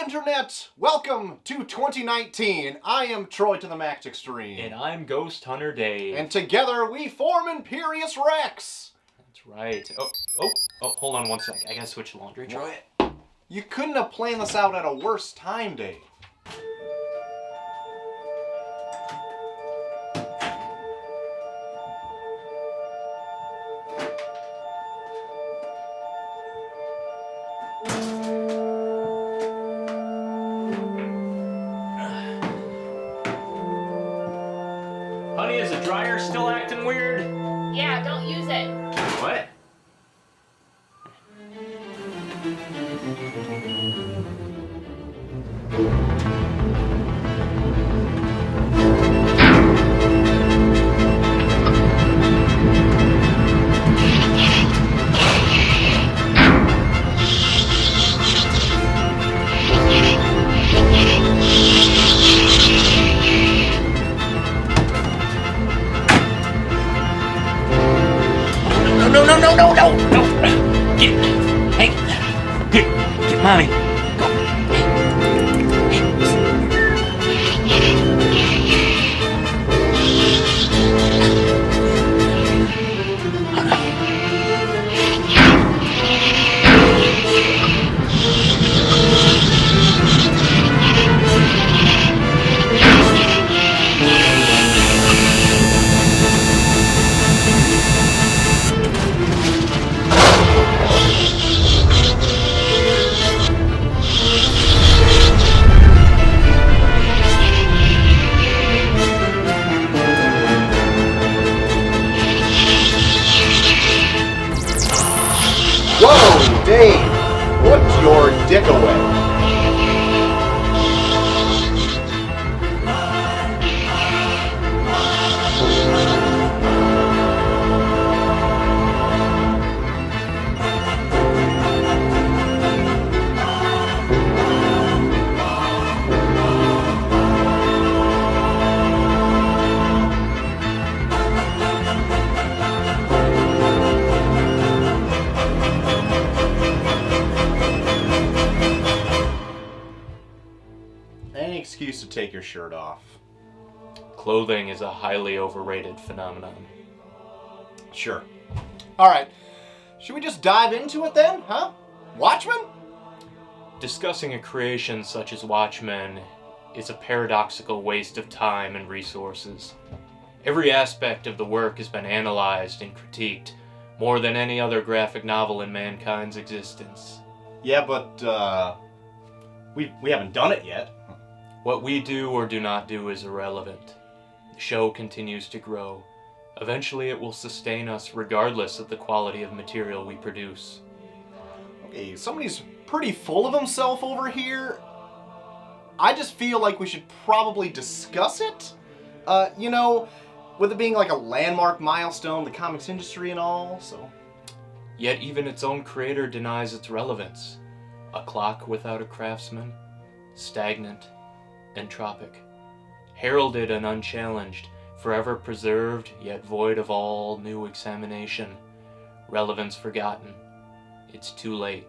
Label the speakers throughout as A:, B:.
A: Internet! Welcome to 2019. I am Troy to the Max Extreme.
B: And I'm Ghost Hunter Dave.
A: And together we form IMPERIUS REX.
B: That's right. Oh, hold on one sec. I gotta switch laundry.
A: Troy. You couldn't have planned this out at a worse time, Dave.
B: Honey, is the dryer still acting weird?
C: Yeah, don't use it.
B: What? No! Get mommy.
A: Whoa, Dave! Put your dick away. Any excuse to take your shirt off.
B: Clothing is a highly overrated phenomenon.
A: Sure. Alright, should we just dive into it then, huh? Watchmen?
B: Discussing a creation such as Watchmen is a paradoxical waste of time and resources. Every aspect of the work has been analyzed and critiqued more than any other graphic novel in mankind's existence.
A: Yeah, but, we haven't done it yet.
B: What we do or do not do is irrelevant. The show continues to grow. Eventually it will sustain us regardless of the quality of material we produce.
A: Okay, somebody's pretty full of himself over here. I just feel like we should probably discuss it. You know, with it being like a landmark milestone, the comics industry and all, so...
B: Yet even its own creator denies its relevance. A clock without a craftsman, stagnant, entropic, heralded and unchallenged, forever preserved, yet void of all new examination, relevance forgotten. It's too late.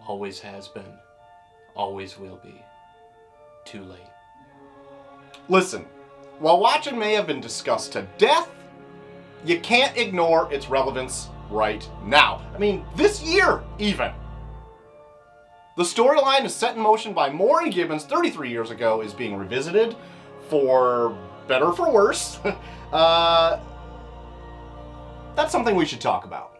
B: Always has been. Always will be. Too late.
A: Listen, while Watchmen may have been discussed to death, you can't ignore its relevance right now. I mean, this year, even. The storyline is set in motion by Moore and Gibbons 33 years ago is being revisited, for better or for worse. That's something we should talk about.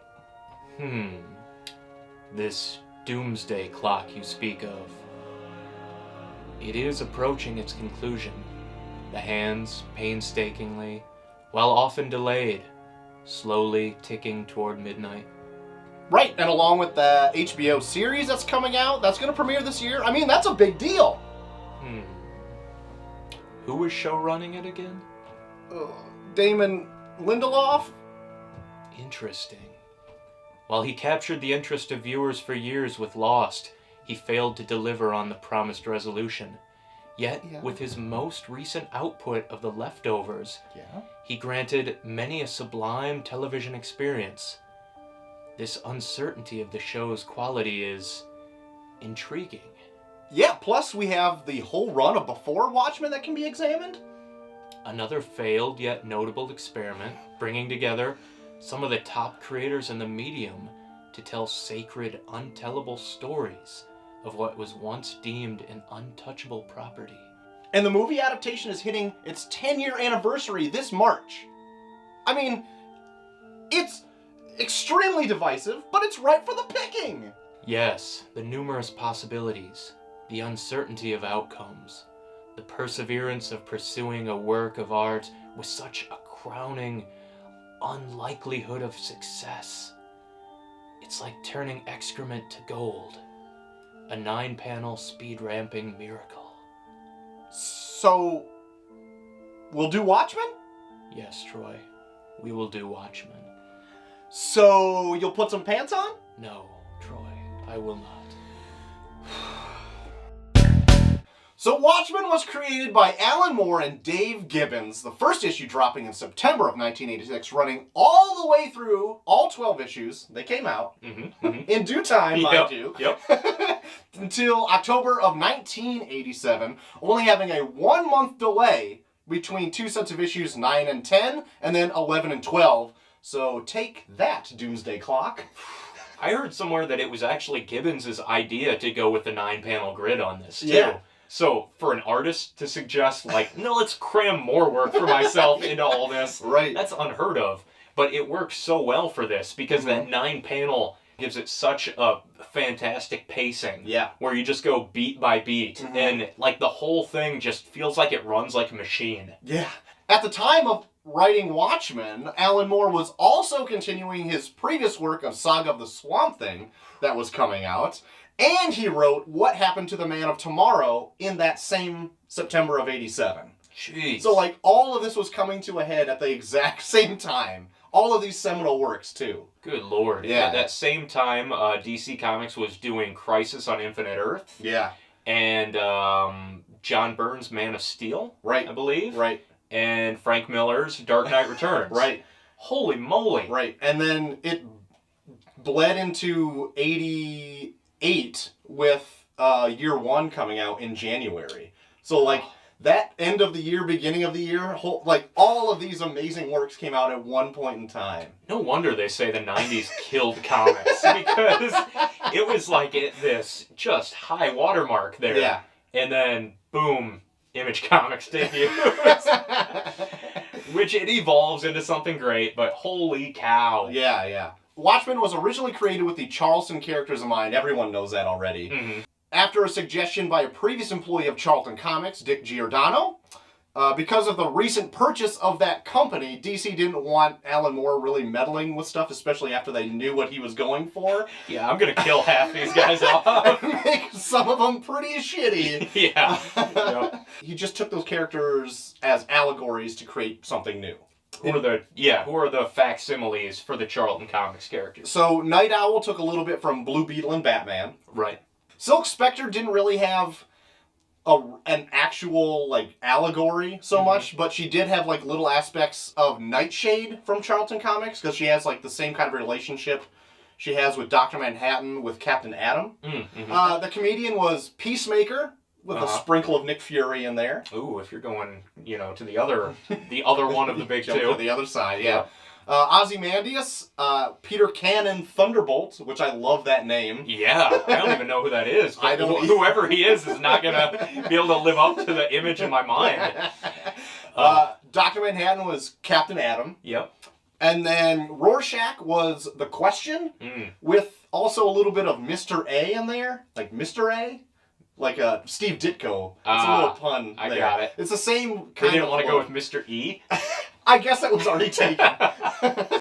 B: This Doomsday clock you speak of. It is approaching its conclusion. The hands, painstakingly, while often delayed, slowly ticking toward midnight.
A: Right, and along with the HBO series that's coming out, that's going to premiere this year. I mean, that's a big deal.
B: Who is show running it again?
A: Damon Lindelof?
B: Interesting. While he captured the interest of viewers for years with Lost, he failed to deliver on the promised resolution. Yet, with his most recent output of The Leftovers, he granted many a sublime television experience. This uncertainty of the show's quality is intriguing.
A: Yeah, plus we have the whole run of before Watchmen that can be examined.
B: Another failed yet notable experiment, bringing together some of the top creators in the medium to tell sacred, untellable stories of what was once deemed an untouchable property.
A: And the movie adaptation is hitting its 10-year anniversary this March. I mean, it's extremely divisive, but it's ripe for the picking.
B: Yes, the numerous possibilities, the uncertainty of outcomes, the perseverance of pursuing a work of art with such a crowning unlikelihood of success. It's like turning excrement to gold. A 9-panel speed-ramping miracle.
A: So, we'll do Watchmen?
B: Yes, Troy, we will do Watchmen.
A: So, you'll put some pants on?
B: No, Troy, I will not.
A: So Watchmen was created by Alan Moore and Dave Gibbons, the first issue dropping in September of 1986, running all the way through all 12 issues. They came out in due time, mind you.
B: Yep.
A: Until October of 1987, only having a 1-month delay between 2 sets of issues 9 and 10, and then 11 and 12. So take that, Doomsday Clock.
B: I heard somewhere that it was actually Gibbons' idea to go with the 9-panel grid on this, too.
A: Yeah.
B: So, for an artist to suggest, like, no, let's cram more work for myself into all this,
A: Right.
B: that's unheard of. But it works so well for this, because that 9-panel gives it such a fantastic pacing.
A: Yeah.
B: Where you just go beat by beat, and, like, the whole thing just feels like it runs like a machine.
A: Yeah. At the time of writing Watchmen, Alan Moore was also continuing his previous work of Saga of the Swamp Thing that was coming out. And he wrote What Happened to the Man of Tomorrow in that same September of 87.
B: Jeez.
A: So, like, all of this was coming to a head at the exact same time. All of these seminal works, too.
B: Good lord.
A: Yeah.
B: At that same time, DC Comics was doing Crisis on Infinite Earth.
A: Yeah.
B: And John Byrne's Man of Steel,
A: Right.
B: I believe.
A: Right.
B: And Frank Miller's Dark Knight Returns.
A: Right.
B: Holy moly.
A: Right. And then it bled into 88 with Year One coming out in January. So, like, that end of the year, beginning of the year, like, all of these amazing works came out at one point in time.
B: No wonder they say the 90s killed comics, because it was like this just high watermark there.
A: Yeah.
B: And then, boom, Image Comics debuts. Which it evolves into something great, but holy cow.
A: Yeah, yeah. Watchmen was originally created with the Charlton characters in mind. Everyone knows that already.
B: Mm-hmm.
A: After a suggestion by a previous employee of Charlton Comics, Dick Giordano. Because of the recent purchase of that company, DC didn't want Alan Moore really meddling with stuff, especially after they knew what he was going for.
B: Yeah, I'm going to kill half these guys off.
A: Make some of them pretty shitty.
B: Yeah. Yep.
A: He just took those characters as allegories to create something new.
B: Who are the facsimiles for the Charlton Comics characters?
A: So Night Owl took a little bit from Blue Beetle and Batman.
B: Right.
A: Silk Spectre didn't really have an actual, like, allegory so much, but she did have, like, little aspects of Nightshade from Charlton Comics, because she has, like, the same kind of relationship she has with Dr. Manhattan with Captain Atom. The comedian was Peacemaker, with a sprinkle of Nick Fury in there.
B: Ooh, if you're going, to the other one of the big
A: Jump
B: two.
A: to the other side, yeah. Ozymandias, Peter Cannon Thunderbolt, which I love that name.
B: Yeah, I don't even know who that is. But
A: I don't
B: whoever he is not going to be able to live up to the image in my mind.
A: Dr. Manhattan was Captain Atom.
B: Yep.
A: And then Rorschach was The Question, with also a little bit of Mr. A in there. Like Mr. A? Like Steve Ditko. It's a little pun
B: I
A: there.
B: got it.
A: It's the same
B: They
A: kind
B: didn't
A: of
B: want to
A: look.
B: go with Mr. E.
A: I guess that was already taken.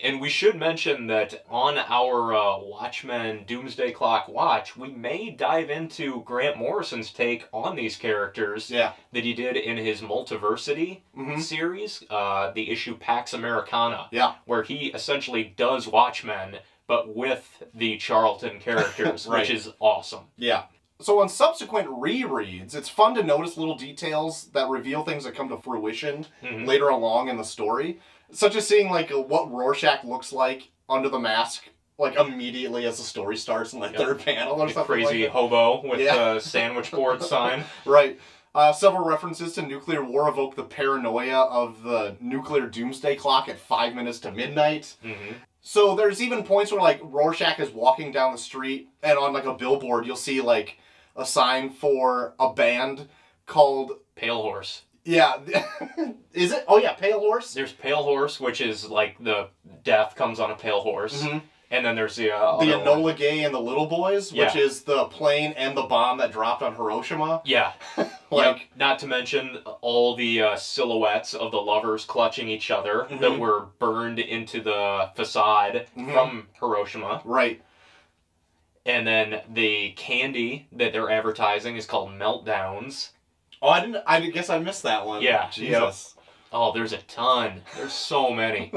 B: And we should mention that on our Watchmen Doomsday Clock watch, we may dive into Grant Morrison's take on these characters that he did in his Multiversity series, the issue Pax Americana, where he essentially does Watchmen, but with the Charlton characters, which is awesome.
A: Yeah. So on subsequent rereads, it's fun to notice little details that reveal things that come to fruition later along in the story. Such as seeing, like, what Rorschach looks like under the mask like immediately as the story starts in the third panel or
B: The
A: something
B: crazy
A: like that.
B: hobo with the sandwich board sign.
A: Right. Several references to nuclear war evoke the paranoia of the nuclear doomsday clock at 5 minutes to midnight.
B: Mm-hmm.
A: So there's even points where like Rorschach is walking down the street and on like a billboard you'll see like a sign for a band called
B: Pale Horse.
A: Yeah. Is it? Oh yeah, Pale Horse.
B: There's Pale Horse, which is like the death comes on a pale horse.
A: Mm-hmm.
B: And then there's the
A: Enola Gay and the Little Boys, which is the plane and the bomb that dropped on Hiroshima.
B: Yeah.
A: Like,
B: not to mention all the silhouettes of the lovers clutching each other that were burned into the facade from Hiroshima.
A: Right.
B: And then the candy that they're advertising is called Meltdowns.
A: Oh, I guess I missed that one.
B: Yeah.
A: Jesus.
B: Yep. Oh, there's a ton. There's so many.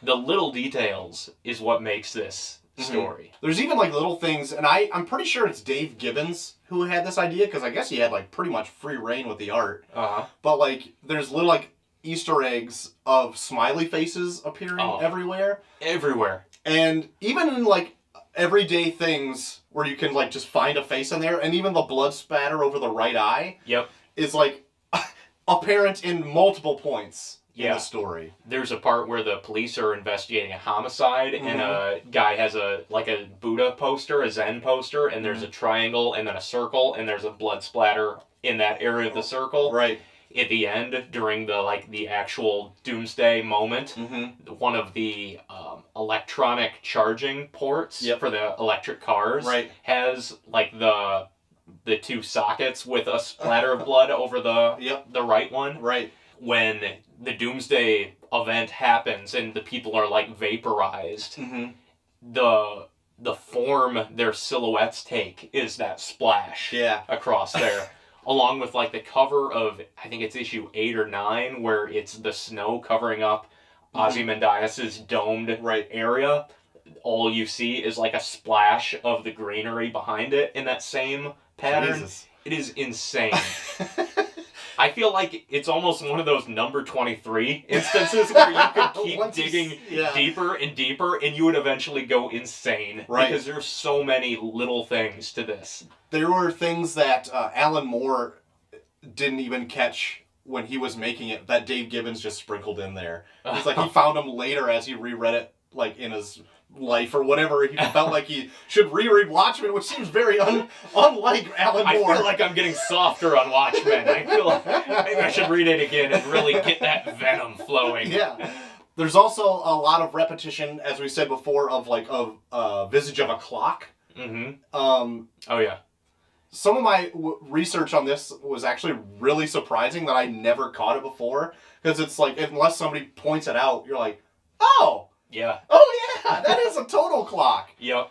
B: The little details is what makes this story.
A: There's even like little things, and I'm pretty sure it's Dave Gibbons who had this idea, because I guess he had like pretty much free reign with the art.
B: Uh-huh.
A: But like, there's little like Easter eggs of smiley faces appearing everywhere.
B: Everywhere.
A: And even in like everyday things where you can like just find a face in there, and even the blood spatter over the right eye is like apparent in multiple points. In the story.
B: There's a part where the police are investigating a homicide and a guy has a Buddha poster, a Zen poster, and there's a triangle and then a circle and there's a blood splatter in that area of the circle.
A: Right.
B: At the end, during the actual Doomsday moment, one of the electronic charging ports for the electric cars has like the two sockets with a splatter of blood over the right one.
A: Right.
B: When the Doomsday event happens and the people are like vaporized, the form their silhouettes take is that splash across there. Along with like the cover of, I think it's issue 8 or 9, where it's the snow covering up Ozymandias' domed area. All you see is like a splash of the greenery behind it in that same pattern.
A: Jesus.
B: It is insane. I feel like it's almost one of those number 23 instances where you could keep digging deeper and deeper and you would eventually go insane.
A: Right.
B: Because there's so many little things to this.
A: There were things that Alan Moore didn't even catch when he was making it that Dave Gibbons just sprinkled in there. It's like he found them later as he reread it like in his life or whatever. He felt like he should reread Watchmen, which seems very unlike Alan Moore.
B: I feel like I'm getting softer on Watchmen. I feel like maybe I should read it again and really get that venom flowing.
A: Yeah. There's also a lot of repetition, as we said before, of like a visage of a clock.
B: Oh yeah.
A: Some of my research on this was actually really surprising that I never caught it before, because it's like unless somebody points it out, you're like, oh.
B: Yeah.
A: Oh yeah, that is a total clock.
B: Yep.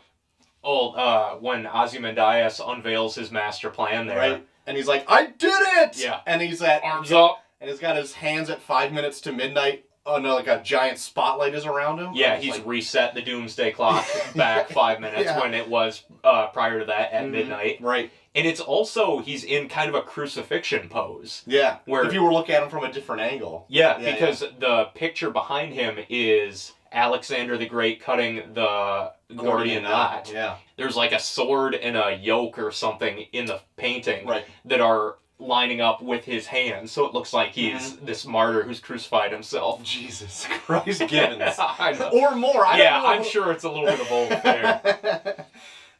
B: Oh, when Ozymandias unveils his master plan there.
A: Right. And he's like, I did it!
B: Yeah.
A: And he's at...
B: Arms up.
A: And he's got his hands at 5 minutes to midnight. Oh no, like a giant spotlight is around him.
B: Yeah, he's like... reset the Doomsday clock back 5 minutes when it was prior to that at midnight.
A: Right.
B: And it's also, he's in kind of a crucifixion pose.
A: Yeah,
B: where
A: if you were looking at him from a different angle.
B: Yeah, because the picture behind him is Alexander the Great cutting the Gordian knot.
A: Yeah.
B: There's like a sword and a yoke or something in the painting that are lining up with his hands, so it looks like he's this martyr who's crucified himself.
A: Jesus Christ, Gibbons.
B: I know.
A: Or more. I don't know.
B: I'm sure it's a little bit of both there.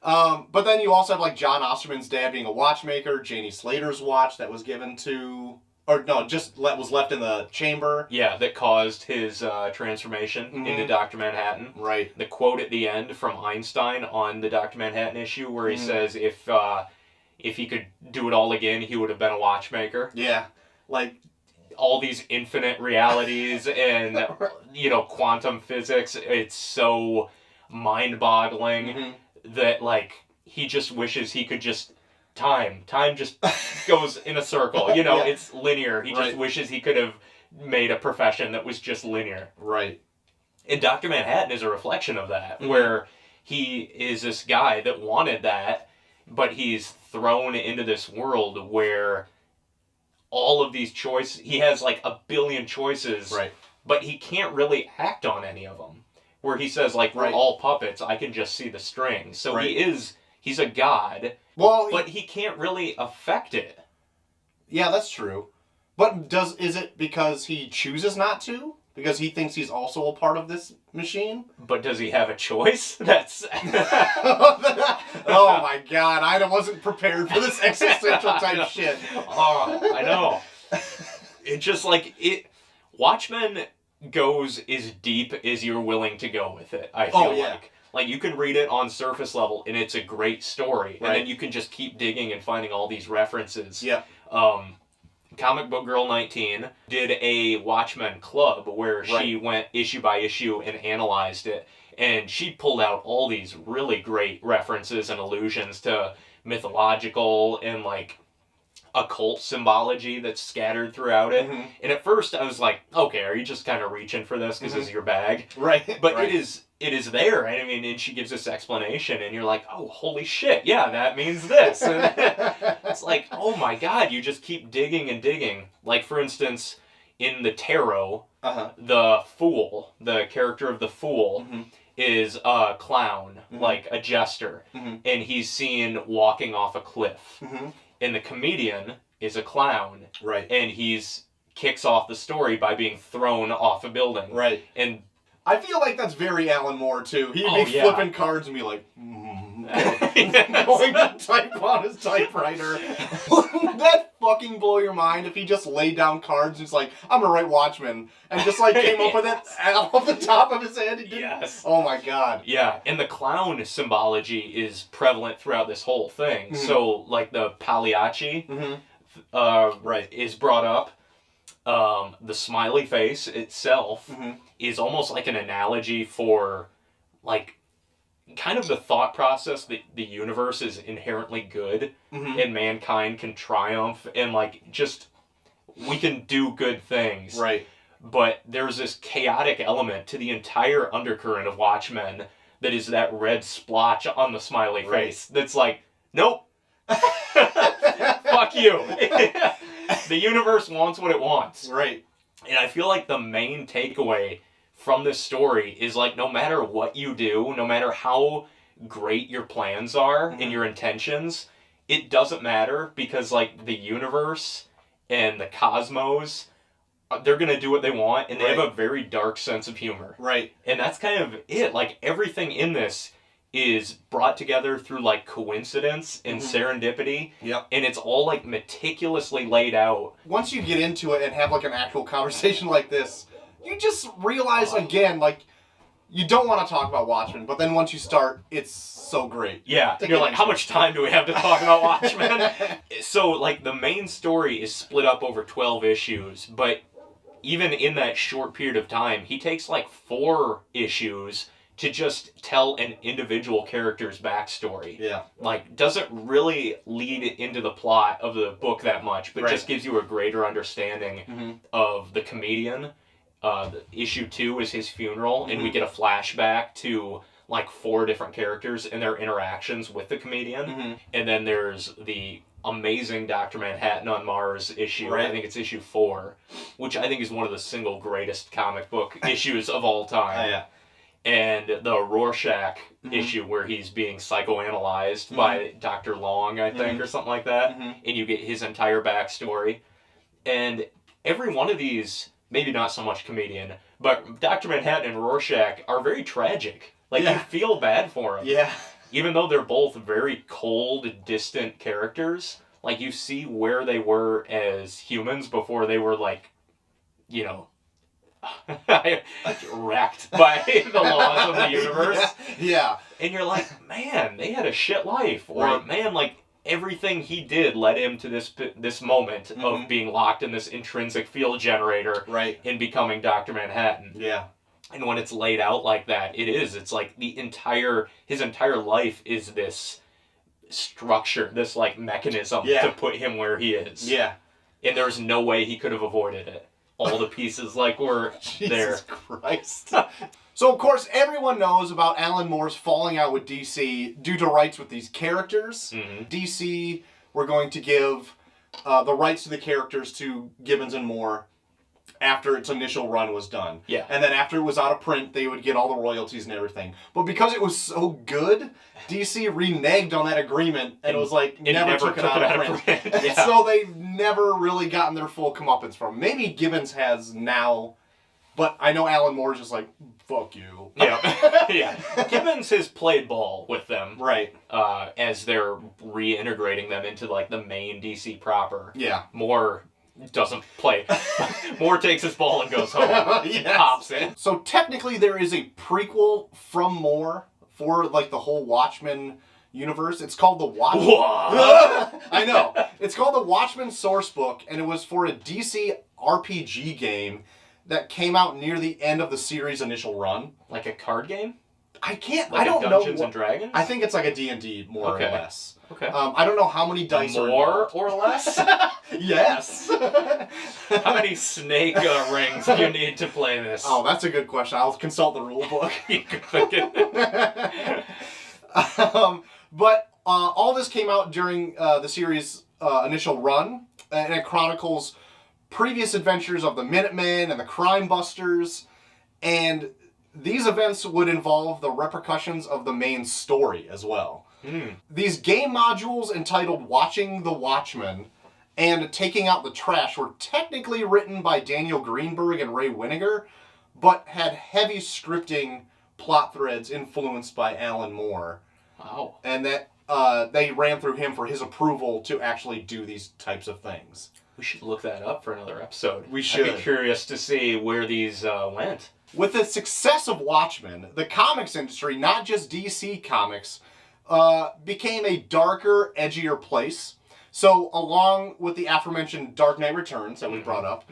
A: But then you also have like John Osterman's dad being a watchmaker, Janie Slater's watch that was given to, or no, just was left in the chamber.
B: Yeah, that caused his transformation into Dr. Manhattan.
A: Right.
B: The quote at the end from Einstein on the Dr. Manhattan issue where he says if he could do it all again, he would have been a watchmaker.
A: Yeah. Like
B: all these infinite realities and, quantum physics, it's so mind-boggling. That, like, he just wishes he could just... Time just goes in a circle. It's linear. He just wishes he could have made a profession that was just linear.
A: Right.
B: And Dr. Manhattan is a reflection of that, where he is this guy that wanted that, but he's thrown into this world where all of these choices... He has, like, a billion choices, but he can't really act on any of them. where he says, like, we're
A: Right.
B: all puppets, I can just see the strings. So
A: Right.
B: he's a god,
A: Well,
B: but he can't really affect it.
A: yeah, that's true. But is it because he chooses not to? Because he thinks he's also a part of this machine?
B: But does he have a choice? That's...
A: Oh my god, I wasn't prepared for this existential type shit.
B: Oh, I know. It just, like, Watchmen goes as deep as you're willing to go with it, I feel like. Like, you can read it on surface level, and it's a great story.
A: Right.
B: And then you can just keep digging and finding all these references.
A: Yeah.
B: Comic Book Girl 19 did a Watchmen club where she went issue by issue and analyzed it. And she pulled out all these really great references and allusions to mythological and, like, occult symbology that's scattered throughout it.
A: Mm-hmm.
B: And at first I was like, okay, are you just kind of reaching for this because this is your bag?
A: Right.
B: But
A: right.
B: it is there. I mean, and she gives this explanation and you're like, oh, holy shit, yeah, that means this. And it's like, oh my god, you just keep digging and digging. Like, for instance, in the tarot, the Fool, the character of the Fool, is a clown, like a jester, and he's seen walking off a cliff. And the comedian is a clown,
A: right?
B: And he's kicks off the story by being thrown off a building,
A: right?
B: And
A: I feel like that's very Alan Moore too. He'd be flipping cards and be like, going to type on his typewriter. Wouldn't that fucking blow your mind if he just laid down cards and was like, I'm gonna write Watchmen, and just like came up with it off the top of his head? He didn't.
B: Yes.
A: Oh my god.
B: Yeah, and the clown symbology is prevalent throughout this whole thing. So, like, the Pagliacci is brought up. The smiley face itself is almost like an analogy for, like, kind of the thought process that the universe is inherently good and mankind can triumph and, like, just we can do good things.
A: Right.
B: But there's this chaotic element to the entire undercurrent of Watchmen that is that red splotch on the smiley face that's like, nope. Fuck you. The universe wants what it wants.
A: Right.
B: And I feel like the main takeaway from this story is, like, no matter what you do, no matter how great your plans are and your intentions, it doesn't matter because, like, the universe and the cosmos, they're going to do what they want, and they have a very dark sense of humor.
A: Right.
B: And that's kind of it. Like, everything in this is brought together through, like, coincidence and serendipity.
A: Yep.
B: And it's all, like, meticulously laid out.
A: Once you get into it and have, like, an actual conversation like this, you just realize, again, like, you don't want to talk about Watchmen, but then once you start, it's so great.
B: Yeah, you're like, how much time do we have to talk about Watchmen? So, like, the main story is split up over 12 issues, but even in that short period of time, he takes, like, 4 issues to just tell an individual character's backstory.
A: Yeah.
B: Like, doesn't really lead into the plot of the book that much, but just gives you a greater understanding of the comedian. Issue 2 is his funeral, and we get a flashback to, like, 4 different characters and their interactions with the comedian. And then there's the amazing Dr. Manhattan on Mars issue. I think it's issue 4, which I think is one of the single greatest comic book issues of all time.
A: Yeah.
B: And the Rorschach issue where he's being psychoanalyzed by Dr. Long, I think, or something like that. And you get his entire backstory. And every one of these, maybe not so much comedian, but Dr. Manhattan and Rorschach are very tragic. Like, you feel bad for them.
A: Yeah.
B: Even though they're both very cold, distant characters, like, you see where they were as humans before they were, like, you know, wrecked by the laws of the universe.
A: Yeah.
B: And you're like, man, they had a shit life. Or, man, like, everything he did led him to this moment of being locked in this intrinsic field generator and becoming Dr. Manhattan.
A: Yeah.
B: And when it's laid out like that, it's like his entire life is this structure, this, like, mechanism to put him where he is.
A: Yeah.
B: And there's no way he could have avoided it. All the pieces, like, were there.
A: Jesus Christ. So, of course, everyone knows about Alan Moore's falling out with DC due to rights with these characters. DC were going to give the rights to the characters to Gibbons and Moore. after its initial run was done.
B: Yeah.
A: And then after it was out of print, they would get all the royalties and everything. But because it was so good, DC reneged on that agreement and it was like, never took it out of print.
B: Yeah.
A: So they've never really gotten their full comeuppance from. Maybe Gibbons has now, but I know Alan Moore's just like, fuck you.
B: Yeah. Yeah. Gibbons has played ball with them.
A: Right.
B: As they're reintegrating them into like the main DC proper.
A: Yeah.
B: Moore doesn't play. Moore takes his ball and goes home.
A: Yes.
B: Pops in.
A: So technically there is a prequel from Moore for like the whole Watchmen universe. It's called the Watchmen. I know. It's called the Watchmen Source Book, and it was for a DC RPG game that came out near the end of the series' initial run.
B: Like a card game?
A: I can't.
B: Like
A: I don't know.
B: Dungeons and Dragons?
A: I think it's like a D&D more or less.
B: Okay.
A: I don't know how many dice are
B: more
A: involved.
B: or less?
A: Yes.
B: How many snake rings do you need to play this?
A: Oh, that's a good question. I'll consult the rule book. But all this came out during the series' initial run, and it chronicles previous adventures of the Minutemen and the Crime Busters, and these events would involve the repercussions of the main story as well. These game modules entitled Watching the Watchmen and Taking Out the Trash were technically written by Daniel Greenberg and Ray Winnegar, but had heavy scripting plot threads influenced by Alan Moore.
B: Wow.
A: And that they ran through him for his approval to actually do these types of things.
B: We should look that up for another episode.
A: We should.
B: I'd be curious to see where these went.
A: With the success of Watchmen, the comics industry, not just DC Comics, became a darker, edgier place. So, along with the aforementioned Dark Knight Returns that we brought up,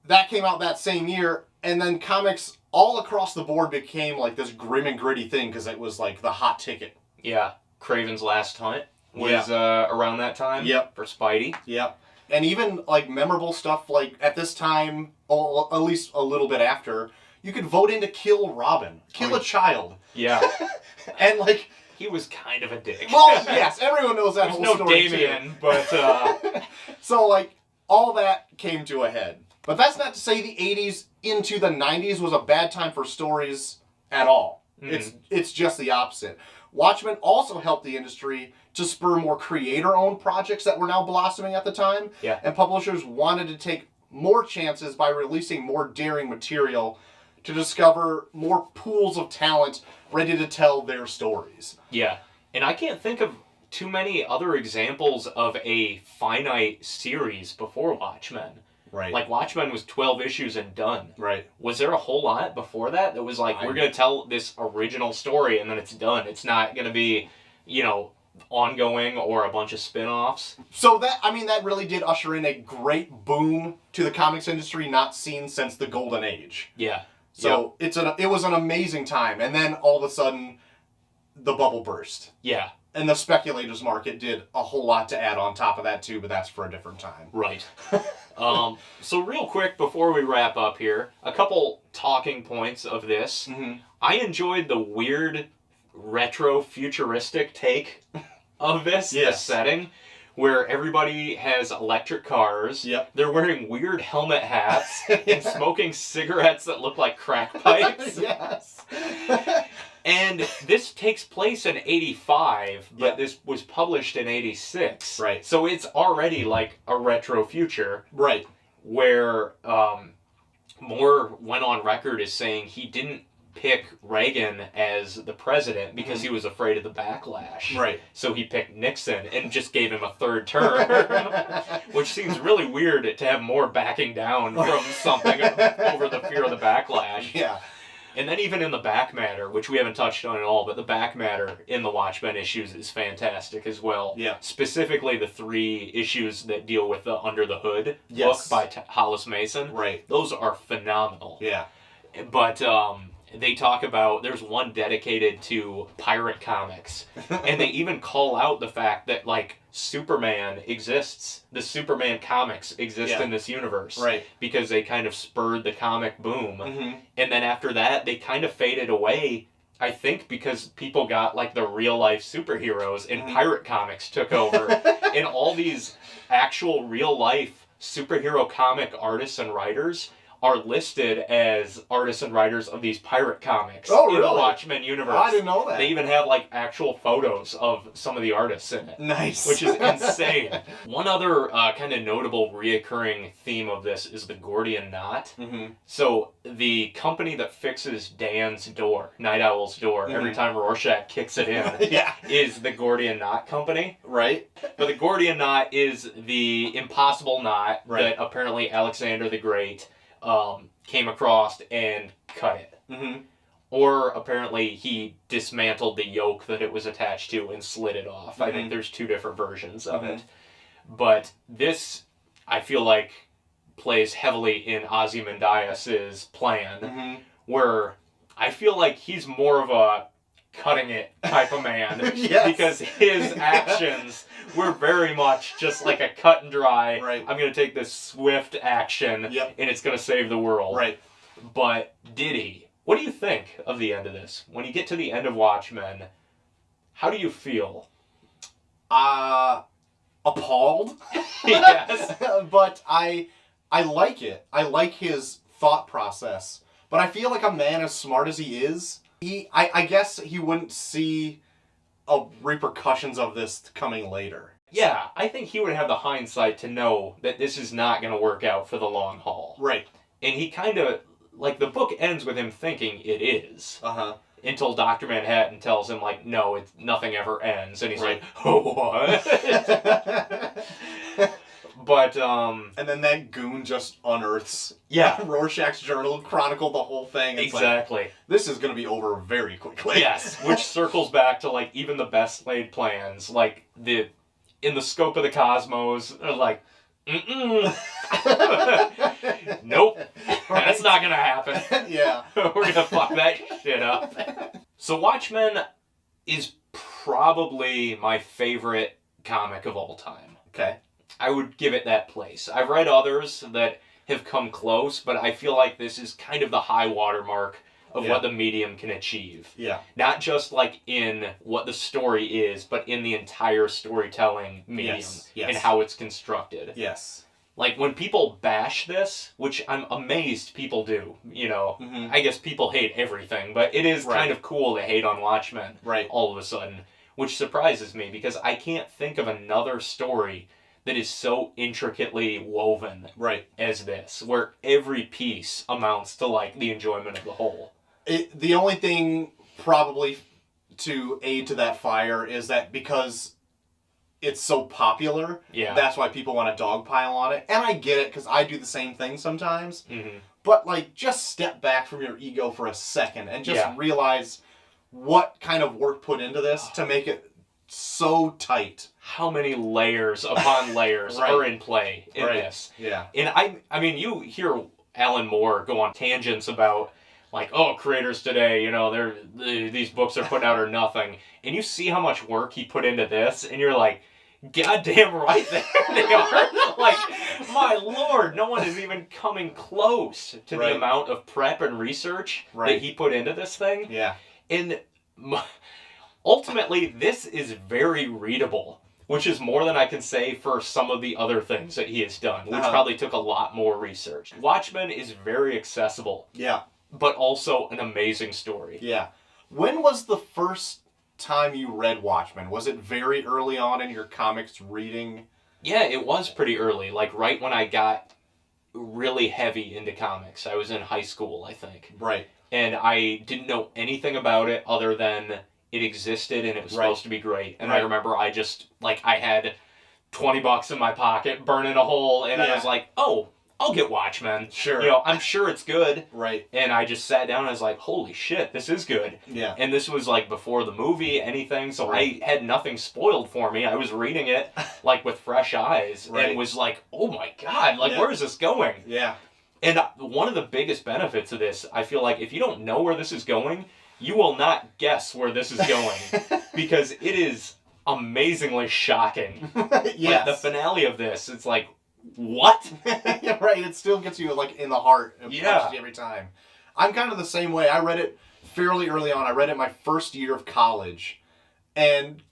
A: that came out that same year, and then comics all across the board became like this grim and gritty thing because it was like the hot ticket.
B: Yeah. Craven's Last Hunt was around that time.
A: Yep.
B: For Spidey.
A: Yep. And even like memorable stuff like at this time, or at least a little bit after, you could vote in to kill Robin. Kill a child.
B: Yeah.
A: And like...
B: He was kind of a dick.
A: Well, yes, everyone knows that
B: There's
A: whole
B: no
A: story
B: Damien,
A: too.
B: but...
A: So like, all that came to a head. But that's not to say the 80s into the 90s was a bad time for stories at all. It's just the opposite. Watchmen also helped the industry to spur more creator-owned projects that were now blossoming at the time.
B: Yeah.
A: And publishers wanted to take more chances by releasing more daring material to discover more pools of talent ready to tell their stories.
B: Yeah. And I can't think of too many other examples of a finite series before Watchmen.
A: Right.
B: Like, Watchmen was 12 issues and done.
A: Right.
B: Was there a whole lot before that that was like, we're going to tell this original story and then it's done? It's not going to be, you know, ongoing or a bunch of spin-offs.
A: So that, I mean, that really did usher in a great boom to the comics industry not seen since the Golden Age.
B: Yeah.
A: So it was an amazing time. And then all of a sudden, the bubble burst.
B: Yeah.
A: And the speculators market did a whole lot to add on top of that too, but that's for a different time.
B: Right. So real quick before we wrap up here, a couple talking points of this. I enjoyed the weird retro futuristic take of this, the setting, where everybody has electric cars.
A: Yep.
B: They're wearing weird helmet hats and smoking cigarettes that look like crack pipes.
A: Yes.
B: And this takes place in 85, but this was published in 86.
A: Right.
B: So it's already like a retro future.
A: Right.
B: Where Moore went on record as saying he didn't pick Reagan as the president because he was afraid of the backlash.
A: Right.
B: So he picked Nixon and just gave him a third term. Which seems really weird to have Moore backing down from something over the fear of the backlash.
A: Yeah.
B: And then even in the back matter, which we haven't touched on at all, but the back matter in the Watchmen issues is fantastic as well.
A: Yeah.
B: Specifically the 3 issues that deal with the Under the Hood book
A: Yes.
B: by Hollis Mason.
A: Right.
B: Those are phenomenal.
A: Yeah.
B: But they talk about, there's one dedicated to pirate comics. And they even call out the fact that, like, Superman exists. The Superman comics exist in this universe.
A: Right.
B: Because they kind of spurred the comic boom. And then after that, they kind of faded away, I think, because people got, like, the real-life superheroes and pirate comics took over. And all these actual real-life superhero comic artists and writers are listed as artists and writers of these pirate comics
A: Oh,
B: in
A: really?
B: the Watchmen universe.
A: I didn't know that.
B: They even have like actual photos of some of the artists in it.
A: Nice.
B: Which is insane. One other kind of notable reoccurring theme of this is the Gordian knot.
A: Mm-hmm.
B: So the company that fixes Dan's door, Night Owl's door, every time Rorschach kicks it in,
A: Yeah.
B: is the Gordian knot company.
A: Right.
B: But the Gordian knot is the impossible knot
A: Right.
B: that apparently Alexander the Great came across and cut it.
A: Mm-hmm.
B: Or apparently he dismantled the yoke that it was attached to and slid it off.
A: Mm-hmm.
B: I think there's two different versions of it. But this, I feel like, plays heavily in Ozymandias' plan, where I feel like he's more of a cutting it type of man.
A: Yes.
B: Because his actions were very much just like a cut and dry,
A: Right.
B: I'm going to take this swift action and it's going to save the world.
A: Right.
B: But did he? What do you think of the end of this? When you get to the end of Watchmen, how do you feel?
A: Appalled.
B: Yes.
A: But I like it. I like his thought process. But I feel like a man as smart as he is, I guess he wouldn't see repercussions of this coming later.
B: Yeah, I think he would have the hindsight to know that this is not going to work out for the long haul.
A: Right.
B: And he kind of, like, the book ends with him thinking it is.
A: Uh-huh.
B: Until Dr. Manhattan tells him, like, no, nothing ever ends. And he's
A: Right.
B: like, oh, what? But,
A: And then that goon just unearths
B: yeah.
A: Rorschach's journal, chronicled the whole thing. It's
B: Exactly.
A: Like, this is going to be over very quickly.
B: Yes, which circles back to, like, even the best laid plans, like, in the scope of the cosmos, are like, nope, that's not gonna happen.
A: Yeah.
B: We're gonna fuck that shit up. So Watchmen is probably my favorite comic of all time.
A: Okay.
B: I would give it that place. I've read others that have come close, but I feel like this is kind of the high watermark of what the medium can achieve.
A: Yeah.
B: Not just like in what the story is, but in the entire storytelling medium and how it's constructed.
A: Yes.
B: Like when people bash this, which I'm amazed people do, you know, I guess people hate everything, but it is kind of cool to hate on Watchmen all of a sudden, which surprises me because I can't think of another story that is so intricately woven as this, where every piece amounts to like the enjoyment of the whole.
A: The only thing probably to aid to that fire is that because it's so popular, that's why people want to dogpile on it. And I get it, because I do the same thing sometimes. But, like, just step back from your ego for a second and just realize what kind of work put into this to make it so tight.
B: How many layers upon layers are in play in this.
A: Yeah.
B: And I mean, you hear Alan Moore go on tangents about, like, oh, creators today, you know, these books they're putting out are nothing. And you see how much work he put into this, and you're like, goddamn right they are. Like, my lord, no one is even coming close to the amount of prep and research that he put into this thing.
A: Yeah.
B: And ultimately, this is very readable, which is more than I can say for some of the other things that he has done, which probably took a lot more research. Watchmen is very accessible.
A: Yeah.
B: But also an amazing story.
A: Yeah. When was the first time you read Watchmen? Was it very early on in your comics reading?
B: Yeah, it was pretty early. Like, right when I got really heavy into comics. I was in high school, I think.
A: Right.
B: And I didn't know anything about it other than it existed and it was supposed to be great. And I remember I just, like, I had $20 in my pocket, burning a hole, and I was like, oh, I'll get Watchmen.
A: Sure.
B: You know, I'm sure it's good.
A: Right.
B: And I just sat down and I was like, holy shit, this is good.
A: Yeah.
B: And this was like before the movie, anything, so I had nothing spoiled for me. I was reading it like with fresh eyes and was like, oh my god, like where is this going?
A: Yeah.
B: And one of the biggest benefits of this, I feel like if you don't know where this is going, you will not guess where this is going. Because it is amazingly shocking. Like the finale of this, it's like, what?
A: Yeah, right. It still gets you like in the heart. It punches you every time. I'm kind of the same way. I read it fairly early on. I read it my first year of college, and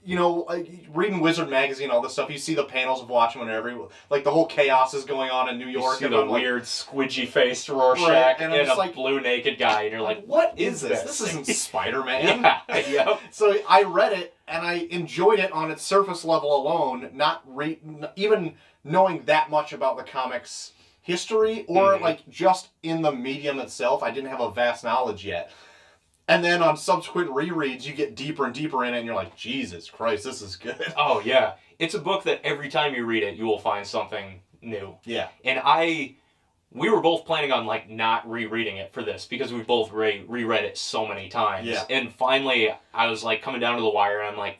A: you know, reading Wizard magazine, all this stuff, you see the panels of Watchmen and like the whole chaos is going on in New York.
B: You see
A: and
B: the
A: I'm like,
B: weird squidgy-faced Rorschach
A: Right, and I'm
B: and
A: just
B: a
A: like-
B: blue naked guy, and you're like,
A: what is this? This isn't Spider-Man.
B: Yeah, yep.
A: So I read it, and I enjoyed it on its surface level alone, not even knowing that much about the comics history, or like just in the medium itself. I didn't have a vast knowledge yet. And then on subsequent rereads, you get deeper and deeper in it, and you're like, Jesus Christ, this is good.
B: Oh, yeah. It's a book that every time you read it, you will find something new.
A: Yeah.
B: And we were both planning on, like, not rereading it for this, because we both reread it so many times.
A: Yeah.
B: And finally, I was, like, coming down to the wire, and I'm like,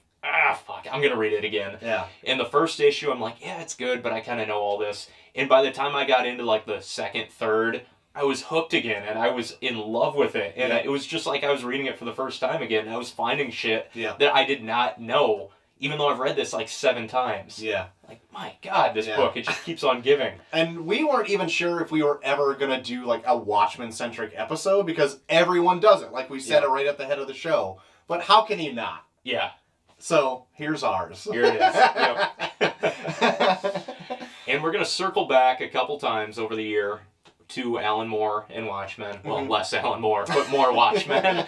B: fuck, I'm gonna read it again.
A: Yeah.
B: In the first issue, I'm like, yeah, it's good, but I kind of know all this. And by the time I got into, like, the second, third, I was hooked again, and I was in love with it. And it was just like I was reading it for the first time again. I was finding shit that I did not know, even though I've read this like 7 times.
A: Yeah.
B: Like, my God, this book, it just keeps on giving.
A: And we weren't even sure if we were ever going to do like a Watchmen-centric episode, because everyone does it. Like we said it right at the head of the show. But how can you not?
B: Yeah.
A: So, here's ours.
B: Here it is. Yep. And we're going to circle back a couple times over the year to Alan Moore and Watchmen. Well, less Alan Moore, but more Watchmen.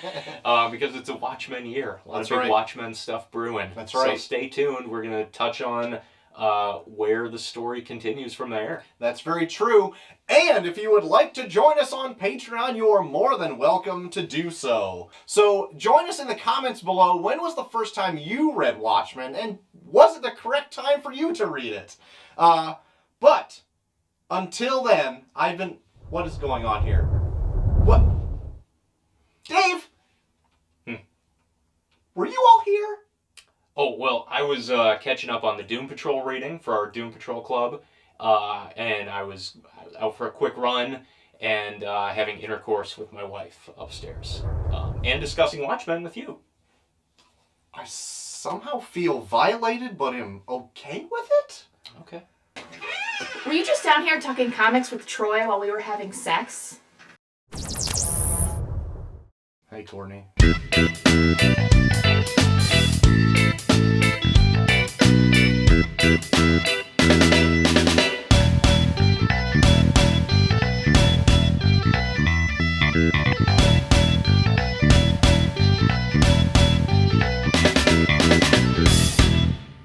B: Because it's a Watchmen year. A lot of big Watchmen stuff brewing.
A: That's right.
B: So stay tuned. We're going to touch on where the story continues from there.
A: That's very true. And if you would like to join us on Patreon, you are more than welcome to do so. So join us in the comments below. When was the first time you read Watchmen? And was it the correct time for you to read it? But until then, what is going on here? What? Dave? Were you all here?
B: Oh, well, I was catching up on the Doom Patrol reading for our Doom Patrol Club, and I was out for a quick run and having intercourse with my wife upstairs, and discussing Watchmen with you.
A: I somehow feel violated, but am okay with it?
B: Okay.
C: Were you just down here talking comics with Troy while we were having sex?
A: Hey, Courtney.